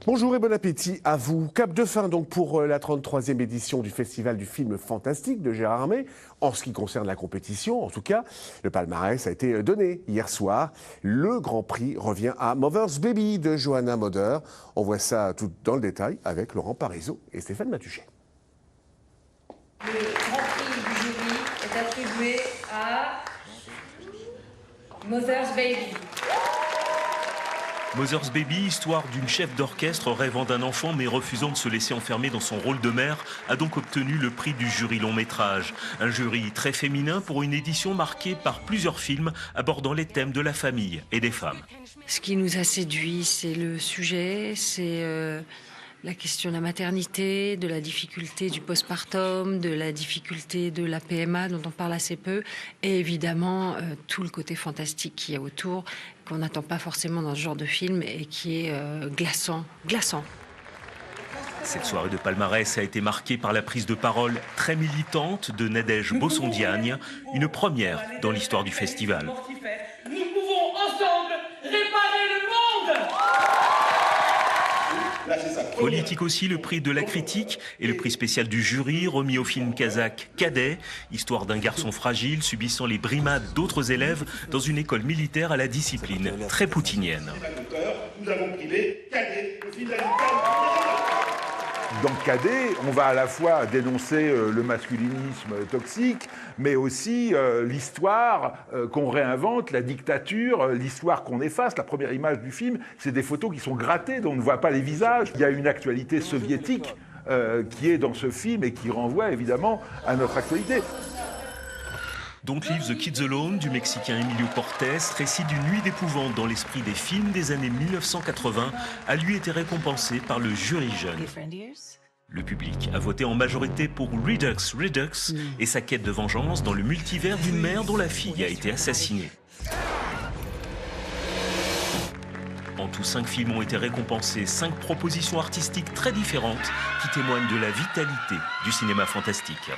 Bonjour et bon appétit à vous. Cap de fin donc pour la 33e édition du Festival du film fantastique de Gérard Armé. En ce qui concerne la compétition, en tout cas, le palmarès a été donné hier soir. Le Grand Prix revient à Mother's Baby de Johanna Moder. On voit ça tout dans le détail avec Laurent Parisot et Stéphane Matuchet. Le Grand Prix du jury est attribué à Mother's Baby. Mother's Baby, histoire d'une chef d'orchestre rêvant d'un enfant mais refusant de se laisser enfermer dans son rôle de mère, a donc obtenu le prix du jury long métrage. Un jury très féminin pour une édition marquée par plusieurs films abordant les thèmes de la famille et des femmes. Ce qui nous a séduit, c'est le sujet, c'est la question de la maternité, de la difficulté du postpartum, de la difficulté de la PMA dont on parle assez peu, et évidemment tout le côté fantastique qu'il y a autour, qu'on n'attend pas forcément dans ce genre de film et qui est glaçant. Cette soirée de palmarès a été marquée par la prise de parole très militante de Nadège Bossondiagne, une première dans l'histoire du festival. Nous pouvons ensemble réparer le monde! Politique aussi, le prix de la critique et le prix spécial du jury remis au film kazakh Cadet, histoire d'un garçon fragile subissant les brimades d'autres élèves dans une école militaire à la discipline très poutinienne. Nous avons privé Cadet, le film Dans Cadet, on va à la fois dénoncer le masculinisme toxique, mais aussi l'histoire qu'on réinvente, la dictature, l'histoire qu'on efface. La première image du film, c'est des photos qui sont grattées, dont on ne voit pas les visages. Il y a une actualité soviétique qui est dans ce film et qui renvoie évidemment à notre actualité. Don't Leave the Kids Alone du Mexicain Emilio Portes, récit d'une nuit d'épouvante dans l'esprit des films des années 1980, a lui été récompensé par le jury jeune. Le public a voté en majorité pour Redux et sa quête de vengeance dans le multivers d'une mère dont la fille a été assassinée. En tout, 5 films ont été récompensés, 5 propositions artistiques très différentes qui témoignent de la vitalité du cinéma fantastique.